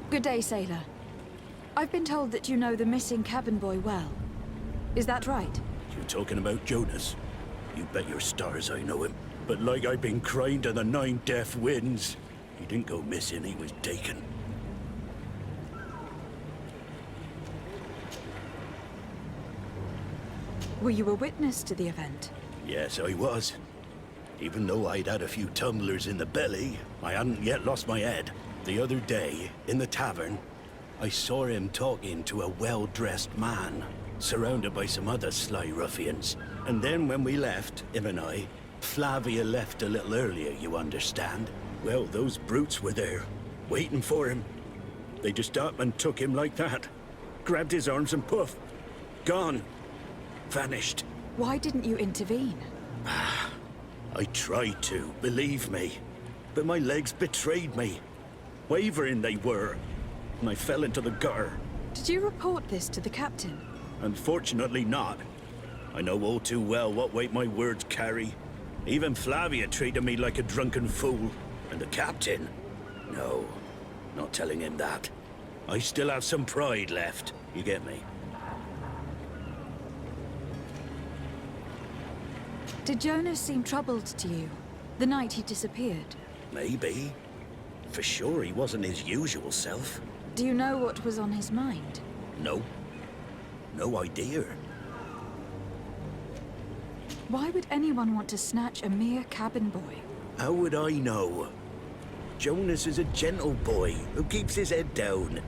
Good day, sailor. I've been told that you know the missing cabin boy well. Is that right? You talking about Jonas? You bet your stars I know him. But like I've been crying to the 9 deaf winds, he didn't go missing, he was taken. Were you a witness to the event? Yes, I was. Even though I'd had a few tumblers in the belly, I hadn't yet lost my head. The other day, in the tavern, I saw him talking to a well-dressed man, surrounded by some other sly ruffians. And then when we left, him and I, Flavia left a little earlier, you understand? Well, those brutes were there, waiting for him. They just up and took him like that. Grabbed his arms and poof, gone. Vanished. Why didn't you intervene? I tried to, believe me. But my legs betrayed me. Wavering they were, and I fell into the gutter. Did you report this to the captain? Unfortunately not. I know all too well what weight my words carry. Even Flavia treated me like a drunken fool. And the captain? No, not telling him that. I still have some pride left, you get me? Did Jonas seem troubled to you, the night he disappeared? Maybe. For sure he wasn't his usual self. Do you know what was on his mind? No. No idea. Why would anyone want to snatch a mere cabin boy? How would I know? Jonas is a gentle boy who keeps his head down.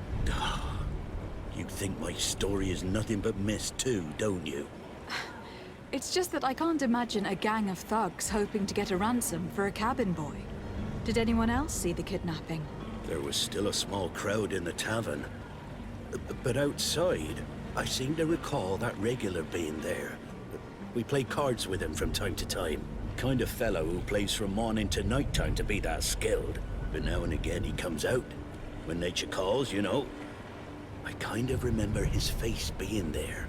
You think my story is nothing but mist too, don't you? It's just that I can't imagine a gang of thugs hoping to get a ransom for a cabin boy. Did anyone else see the kidnapping? There was still a small crowd in the tavern. But outside, I seem to recall that regular being there. We play cards with him from time to time. Kind of fellow who plays from morning to night time to be that skilled. But now and again he comes out. When nature calls, you know. I kind of remember his face being there.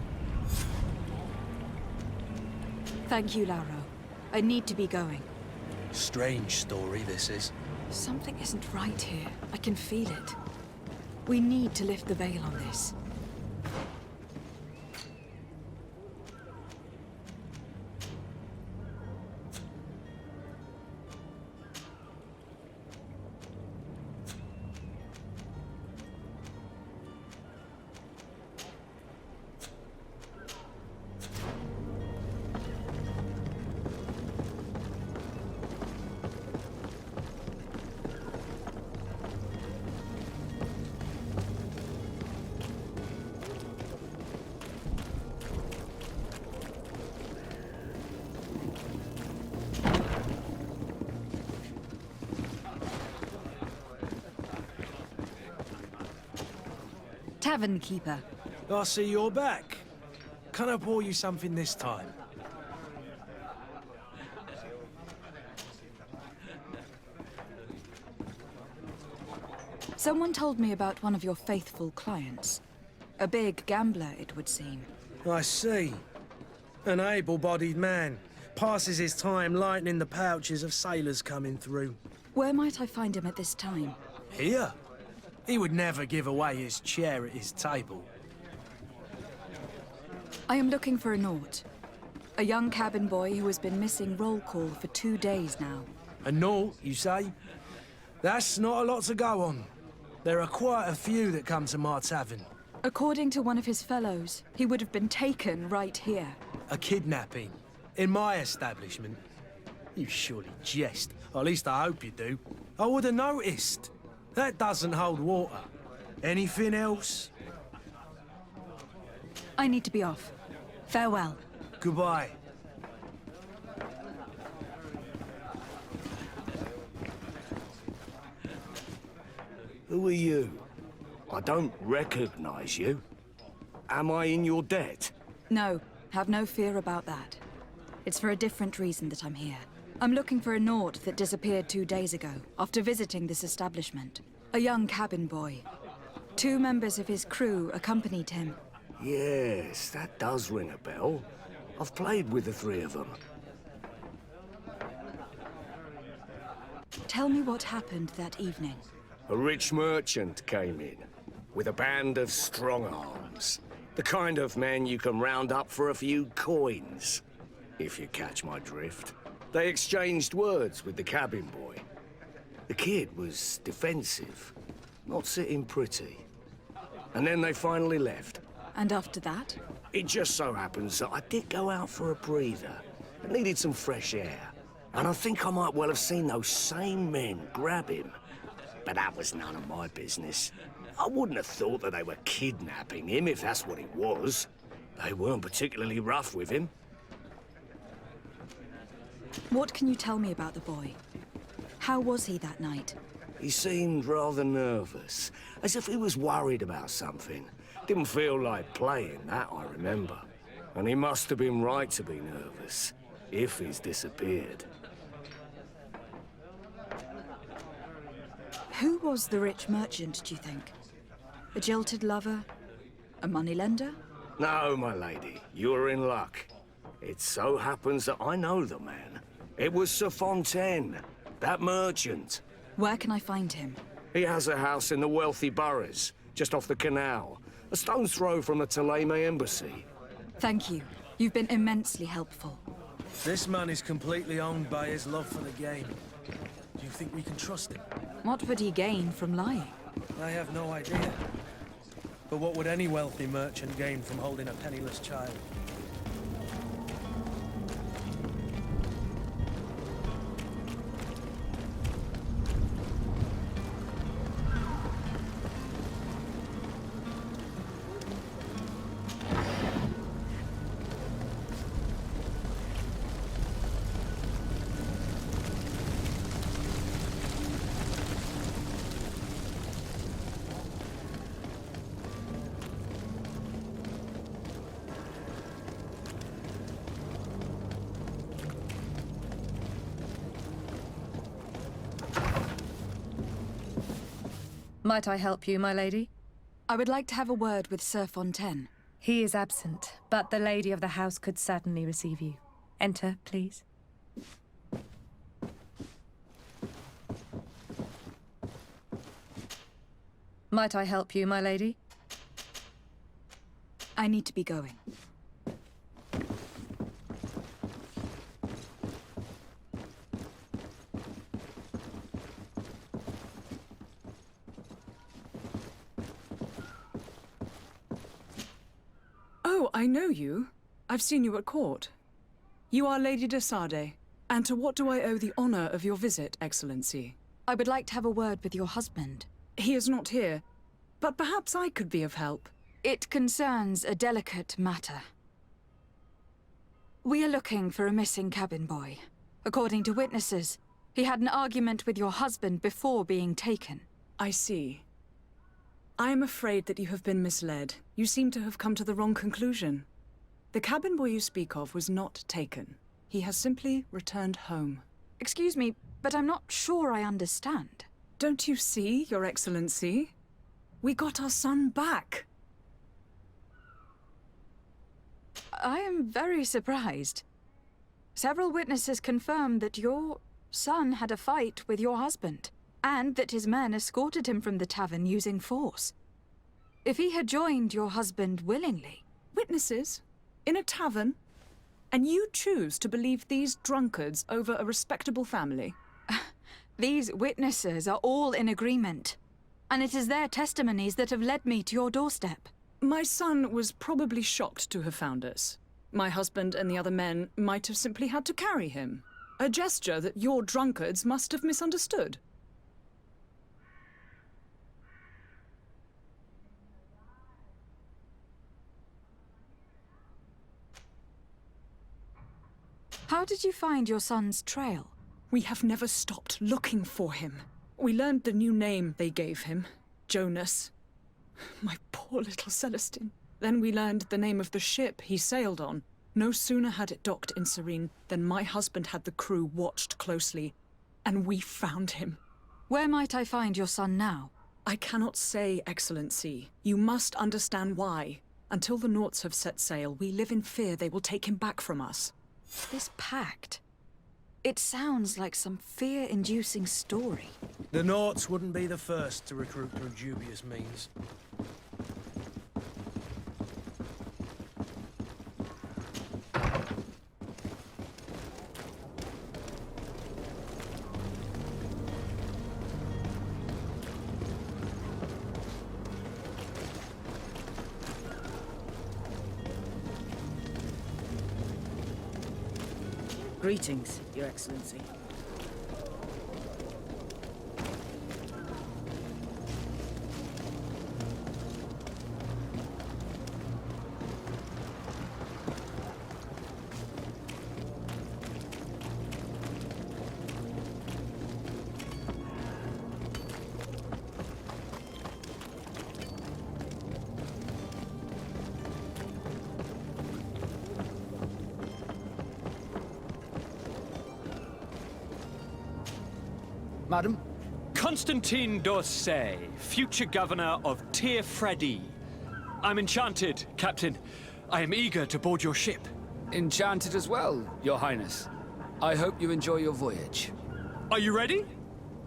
Thank you, Lauro. I need to be going. Strange story, this is. Something isn't right here. I can feel it. We need to lift the veil on this. Tavern keeper. I see you're back. Can I pour you something this time? Someone told me about one of your faithful clients. A big gambler, it would seem. I see. An able-bodied man. Passes his time lightening the pouches of sailors coming through. Where might I find him at this time? Here? He would never give away his chair at his table. I am looking for a Naut. A young cabin boy who has been missing roll call for 2 days now. A Naut, you say? That's not a lot to go on. There are quite a few that come to my tavern. According to one of his fellows, he would have been taken right here. A kidnapping? In my establishment? You surely jest. Or at least I hope you do. I would have noticed. That doesn't hold water. Anything else? I need to be off. Farewell. Goodbye. Who are you? I don't recognize you. Am I in your debt? No, have no fear about that. It's for a different reason that I'm here. I'm looking for a Nord that disappeared 2 days ago, after visiting this establishment. A young cabin boy. 2 members of his crew accompanied him. Yes, that does ring a bell. I've played with the 3 of them. Tell me what happened that evening. A rich merchant came in, with a band of strong arms. The kind of men you can round up for a few coins, if you catch my drift. They exchanged words with the cabin boy. The kid was defensive, not sitting pretty. And then they finally left. And after that? It just so happens that I did go out for a breather. I needed some fresh air. And I think I might well have seen those same men grab him. But that was none of my business. I wouldn't have thought that they were kidnapping him, if that's what it was. They weren't particularly rough with him. What can you tell me about the boy? How was he that night? He seemed rather nervous, as if he was worried about something. Didn't feel like playing, that I remember. And he must have been right to be nervous, if he's disappeared. Who was the rich merchant, do you think? A jilted lover? A moneylender? No, my lady, you're in luck. It so happens that I know the man. It was Sir Fontaine, that merchant. Where can I find him? He has a house in the wealthy boroughs, just off the canal. A stone's throw from the Thélème embassy. Thank you. You've been immensely helpful. This man is completely owned by his love for the game. Do you think we can trust him? What would he gain from lying? I have no idea. But what would any wealthy merchant gain from holding a penniless child? Might I help you, my lady? I would like to have a word with Sir Fontaine. He is absent, but the lady of the house could certainly receive you. Enter, please. Might I help you, my lady? I need to be going. Oh, I know you. I've seen you at court. You are Lady de Sardet. And to what do I owe the honor of your visit, Excellency? I would like to have a word with your husband. He is not here, but perhaps I could be of help. It concerns a delicate matter. We are looking for a missing cabin boy. According to witnesses, he had an argument with your husband before being taken. I see. I am afraid that you have been misled. You seem to have come to the wrong conclusion. The cabin boy you speak of was not taken. He has simply returned home. Excuse me, but I'm not sure I understand. Don't you see, Your Excellency? We got our son back. I am very surprised. Several witnesses confirmed that your son had a fight with your husband, and that his men escorted him from the tavern using force. If he had joined your husband willingly... Witnesses? In a tavern? And you choose to believe these drunkards over a respectable family? These witnesses are all in agreement, and it is their testimonies that have led me to your doorstep. My son was probably shocked to have found us. My husband and the other men might have simply had to carry him. A gesture that your drunkards must have misunderstood. How did you find your son's trail? We have never stopped looking for him. We learned the new name they gave him, Jonas. My poor little Celestine. Then we learned the name of the ship he sailed on. No sooner had it docked in Serene than my husband had the crew watched closely, and we found him. Where might I find your son now? I cannot say, Excellency. You must understand why. Until the Nauts have set sail, we live in fear they will take him back from us. This pact. It sounds like some fear-inducing story. The Nauts wouldn't be the first to recruit through dubious means. Greetings, Your Excellency. Madam? Constantine d'Orsay, future governor of Pt.04. I'm enchanted, Captain. I am eager to board your ship. Enchanted as well, Your Highness. I hope you enjoy your voyage. Are you ready?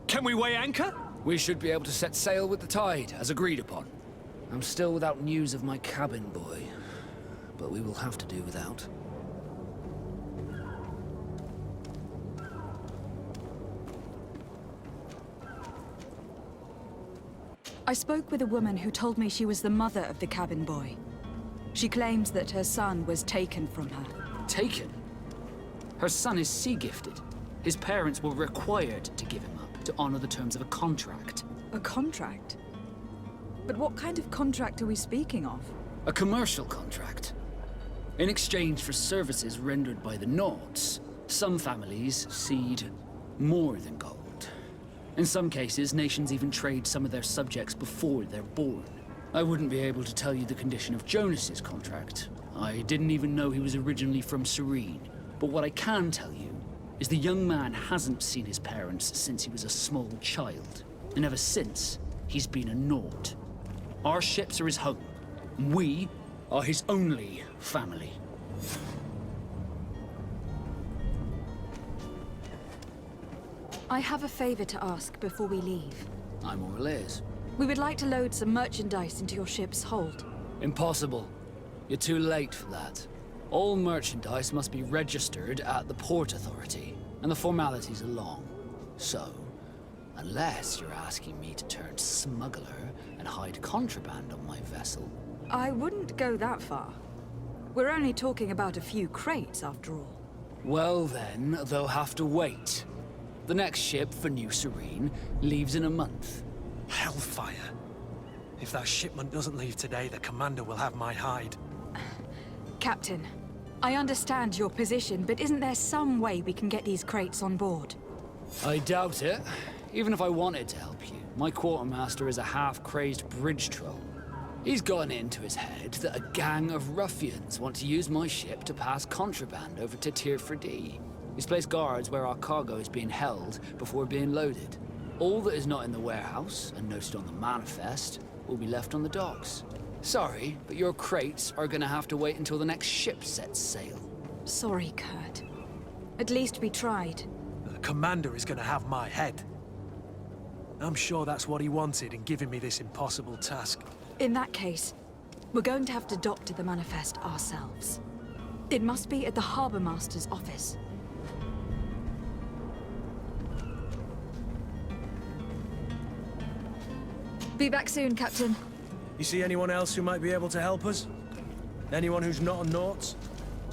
Can we weigh anchor? We should be able to set sail with the tide, as agreed upon. I'm still without news of my cabin boy, but we will have to do without. I spoke with a woman who told me she was the mother of the cabin boy. She claims that her son was taken from her. Taken? Her son is sea-gifted. His parents were required to give him up to honor the terms of a contract. A contract? But what kind of contract are we speaking of? A commercial contract. In exchange for services rendered by the Nauts, some families cede more than gold. In some cases, nations even trade some of their subjects before they're born. I wouldn't be able to tell you the condition of Jonas's contract. I didn't even know he was originally from Serene. But what I can tell you is the young man hasn't seen his parents since he was a small child. And ever since, he's been a Naut. Our ships are his home. We are his only family. I have a favor to ask before we leave. I'm all ears. We would like to load some merchandise into your ship's hold. Impossible. You're too late for that. All merchandise must be registered at the Port Authority, and the formalities are long. So, unless you're asking me to turn smuggler and hide contraband on my vessel... I wouldn't go that far. We're only talking about a few crates, after all. Well then, they'll have to wait. The next ship for New Serene leaves in a month. Hellfire. If that shipment doesn't leave today, the commander will have my hide. Captain, I understand your position, but isn't there some way we can get these crates on board? I doubt it. Even if I wanted to help you, my quartermaster is a half-crazed bridge troll. He's gotten it into his head that a gang of ruffians want to use my ship to pass contraband over to Pt.04. He's placed guards where our cargo is being held before being loaded. All that is not in the warehouse, and noted on the manifest, will be left on the docks. Sorry, but your crates are gonna have to wait until the next ship sets sail. Sorry, Kurt. At least we tried. The commander is gonna have my head. I'm sure that's what he wanted in giving me this impossible task. In that case, we're going to have to dock to the manifest ourselves. It must be at the Harbour Master's office. Be back soon, Captain. You see anyone else who might be able to help us? Anyone who's not a Naut?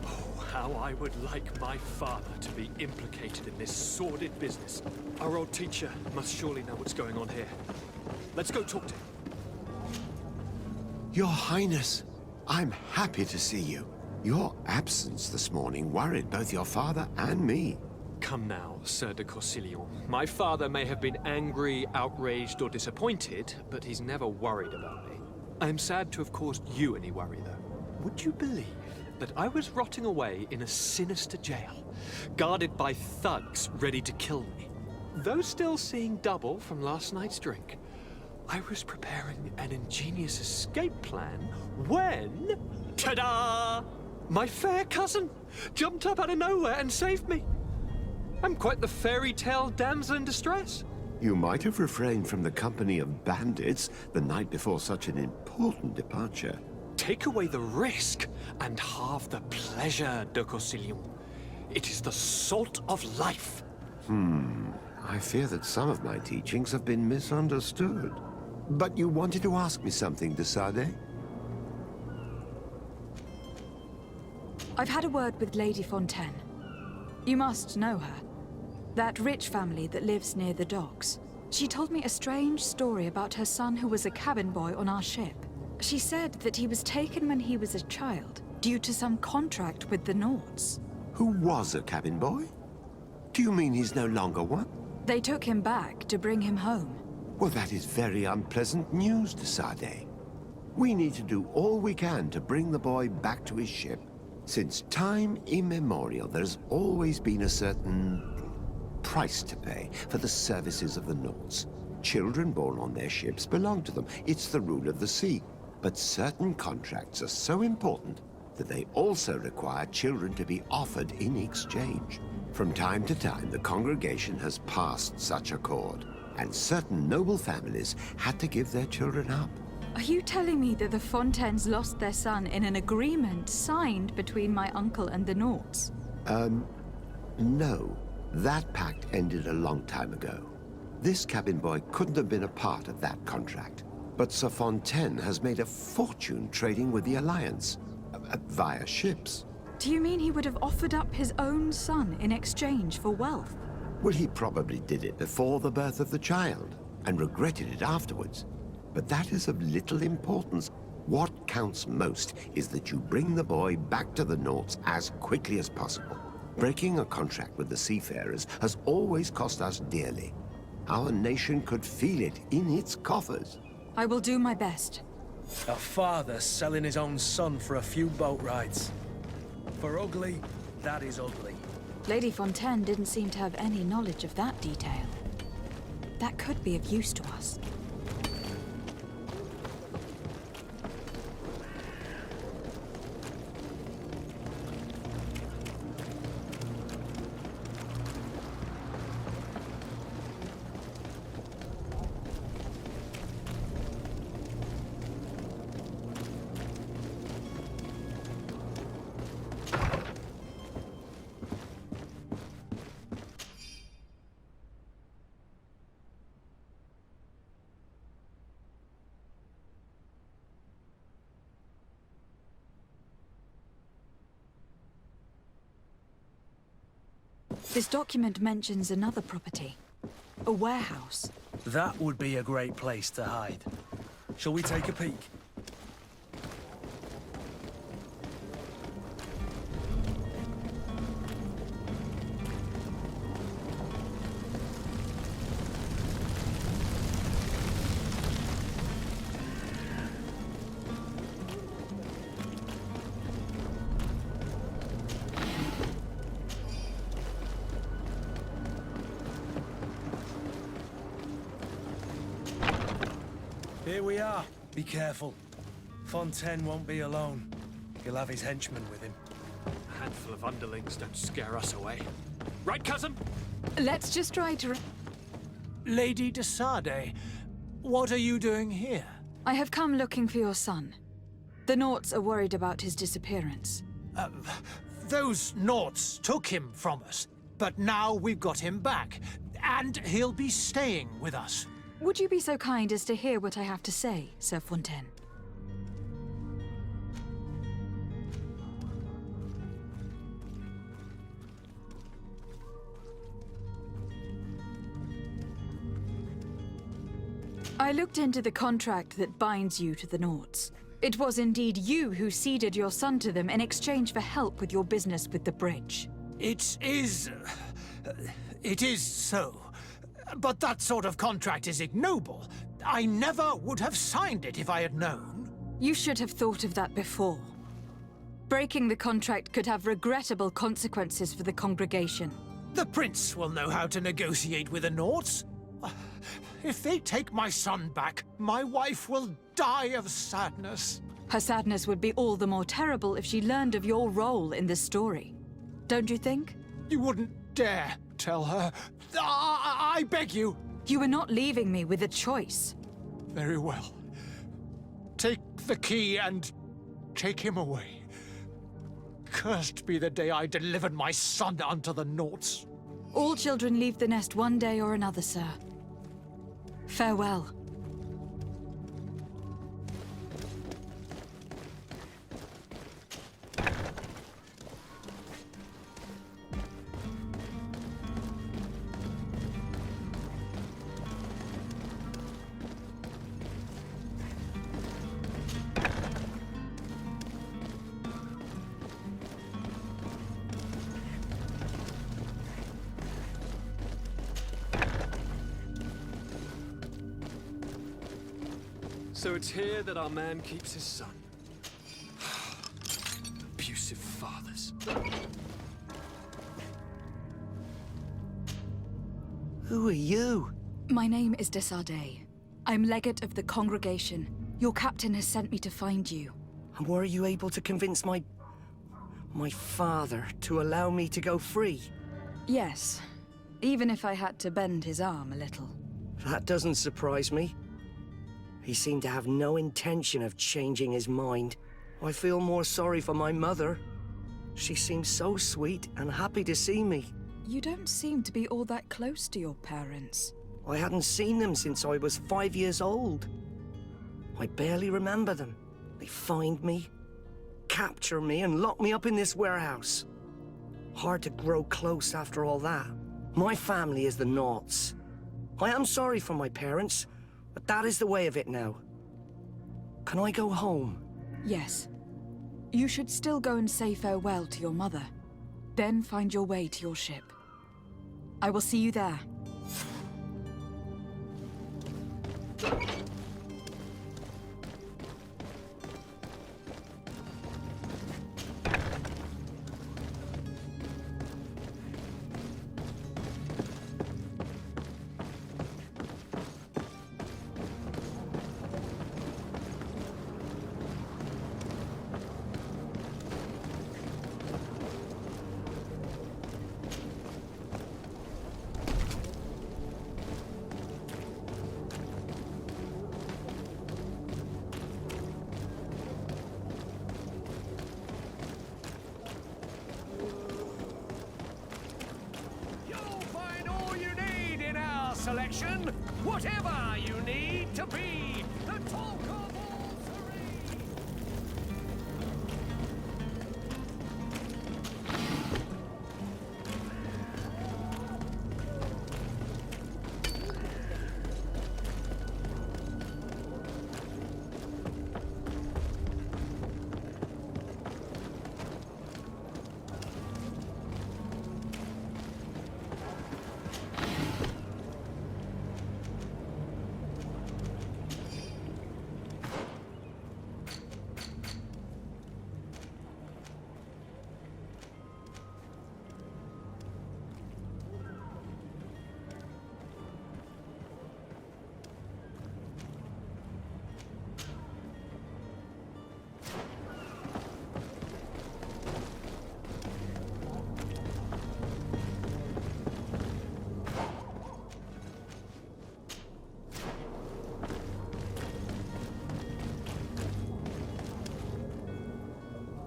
Oh, how I would like my father to be implicated in this sordid business. Our old teacher must surely know what's going on here. Let's go talk to him. Your Highness, I'm happy to see you. Your absence this morning worried both your father and me. Come now, Sir de Corsillon. My father may have been angry, outraged, or disappointed, but he's never worried about me. I am sad to have caused you any worry, though. Would you believe that I was rotting away in a sinister jail, guarded by thugs ready to kill me? Though still seeing double from last night's drink, I was preparing an ingenious escape plan when... ta-da! My fair cousin jumped up out of nowhere and saved me. I'm quite the fairy tale damsel in distress. You might have refrained from the company of bandits the night before such an important departure. Take away the risk and halve the pleasure, de Corsillon. It is the salt of life. I fear that some of my teachings have been misunderstood. But you wanted to ask me something, de Sade? I've had a word with Lady Fontaine. You must know her. That rich family that lives near the docks. She told me a strange story about her son who was a cabin boy on our ship. She said that he was taken when he was a child, due to some contract with the Nauts. Who was a cabin boy? Do you mean he's no longer one? They took him back to bring him home. Well, that is very unpleasant news, de Sade. We need to do all we can to bring the boy back to his ship. Since time immemorial, there's always been a certain price to pay for the services of the Nauts. Children born on their ships belong to them. It's the rule of the sea. But certain contracts are so important that they also require children to be offered in exchange. From time to time, the congregation has passed such accord, and certain noble families had to give their children up. Are you telling me that the Fontaines lost their son in an agreement signed between my uncle and the Nauts? No. That pact ended a long time ago. This cabin boy couldn't have been a part of that contract. But Sir Fontaine has made a fortune trading with the Alliance, via ships. Do you mean he would have offered up his own son in exchange for wealth? Well, he probably did it before the birth of the child, and regretted it afterwards. But that is of little importance. What counts most is that you bring the boy back to the Nauts as quickly as possible. Breaking a contract with the seafarers has always cost us dearly. Our nation could feel it in its coffers. I will do my best. A father selling his own son for a few boat rides. For ugly, that is ugly. Lady Fontaine didn't seem to have any knowledge of that detail. That could be of use to us. This document mentions another property. A warehouse. That would be a great place to hide. Shall we take a peek? Here we are. Be careful. Fontaine won't be alone. He'll have his henchmen with him. A handful of underlings don't scare us away. Right, cousin? Let's just try to... Lady de Sade, what are you doing here? I have come looking for your son. The Nauts are worried about his disappearance. Those Nauts took him from us, but now we've got him back, and he'll be staying with us. Would you be so kind as to hear what I have to say, Sir Fontaine? I looked into the contract that binds you to the Nauts. It was indeed you who ceded your son to them in exchange for help with your business with the bridge. It is so. But that sort of contract is ignoble. I never would have signed it if I had known. You should have thought of that before. Breaking the contract could have regrettable consequences for the congregation. The prince will know how to negotiate with the Nords. If they take my son back, my wife will die of sadness. Her sadness would be all the more terrible if she learned of your role in this story. Don't you think? You wouldn't dare tell her. I beg you. You are not leaving me with a choice. Very well. Take the key and take him away. Cursed be the day I delivered my son unto the Nords. All children leave the nest one day or another, sir. Farewell. So it's here that our man keeps his son. Abusive fathers. Who are you? My name is Desade. I'm legate of the congregation. Your captain has sent me to find you. And were you able to convince my father to allow me to go free? Yes, even if I had to bend his arm a little. That doesn't surprise me. He seemed to have no intention of changing his mind. I feel more sorry for my mother. She seemed so sweet and happy to see me. You don't seem to be all that close to your parents. I hadn't seen them since I was 5 years old. I barely remember them. They find me, capture me, and lock me up in this warehouse. Hard to grow close after all that. My family is the Naughts. I am sorry for my parents, but that is the way of it now. Can I go home? Yes. You should still go and say farewell to your mother. Then find your way to your ship. I will see you there. Selection, whatever you need to be the talk of all three.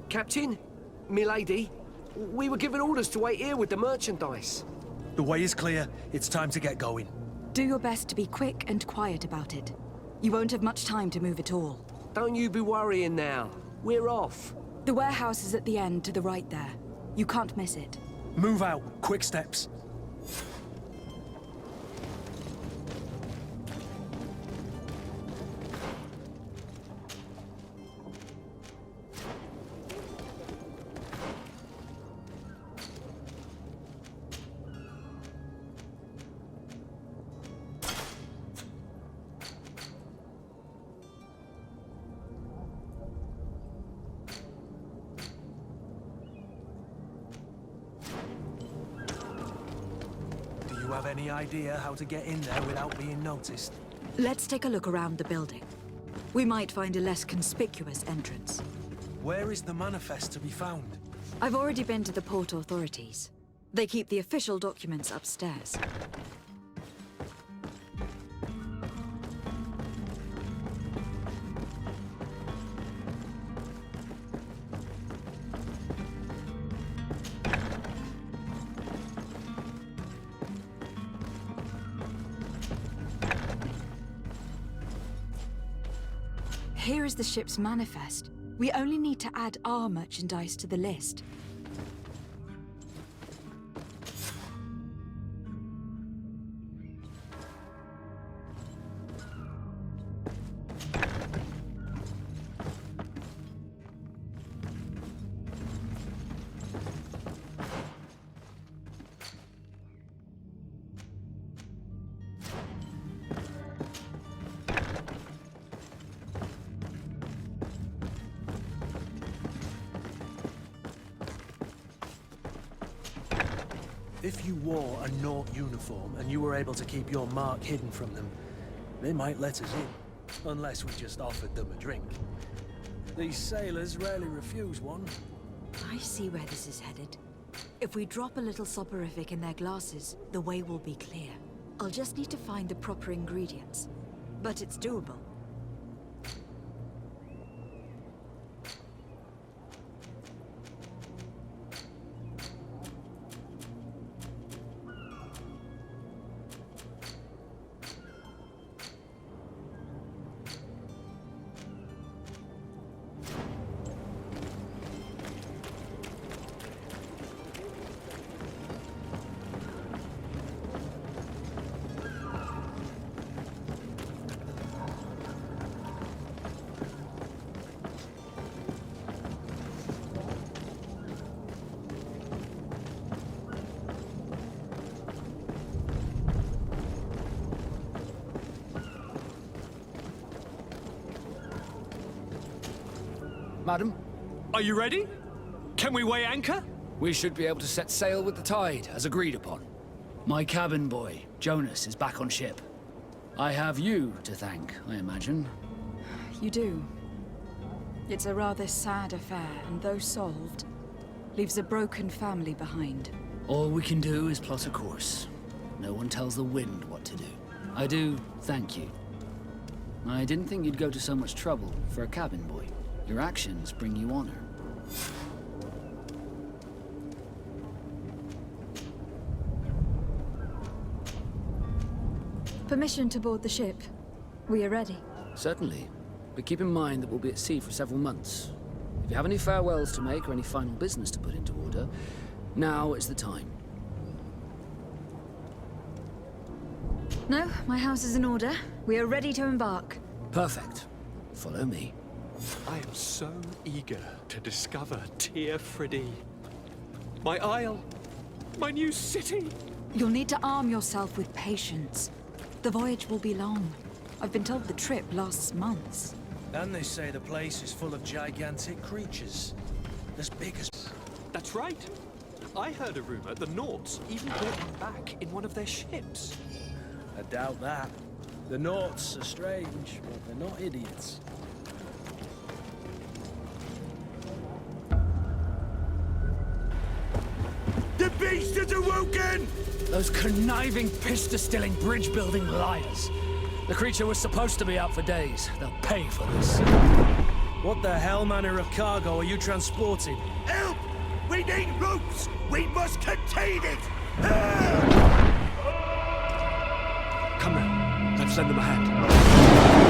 Captain, milady, we were given orders to wait here with the merchandise. The way is clear. It's time to get going. Do your best to be quick and quiet about it. You won't have much time to move at all. Don't you be worrying now. We're off. The warehouse is at the end to the right there. You can't miss it. Move out. Quick steps. have any idea how to get in there without being noticed? Let's take a look around the building. We might find a less conspicuous entrance. Where is the manifest to be found? I've already been to the port authorities. They keep the official documents upstairs. Here is the ship's manifest. We only need to add our merchandise to the list. If you wore a Naut uniform and you were able to keep your mark hidden from them, they might let us in. Unless we just offered them a drink. These sailors rarely refuse one. I see where this is headed. If we drop a little soporific in their glasses, the way will be clear. I'll just need to find the proper ingredients. But it's doable. Madam? Are you ready? Can we weigh anchor? We should be able to set sail with the tide, as agreed upon. My cabin boy, Jonas, is back on ship. I have you to thank, I imagine. You do. It's a rather sad affair, and though solved, leaves a broken family behind. All we can do is plot a course. No one tells the wind what to do. I do thank you. I didn't think you'd go to so much trouble for a cabin boy. Your actions bring you honor. Permission to board the ship. We are ready. Certainly. But keep in mind that we'll be at sea for several months. If you have any farewells to make or any final business to put into order, now is the time. No, my house is in order. We are ready to embark. Perfect. Follow me. I am so eager to discover Pt.04. My isle, my new city. You'll need to arm yourself with patience. The voyage will be long. I've been told the trip lasts months. And they say the place is full of gigantic creatures. As big as... That's right. I heard a rumor the Nauts even brought him back in one of their ships. I doubt that. The Nauts are strange, but they're not idiots. The beast is awoken! Those conniving, pista-stilling, bridge-building liars. The creature was supposed to be out for days. They'll pay for this. What the hell manner of cargo are you transporting? Help! We need ropes! We must contain it! Come now, let's lend them a hand.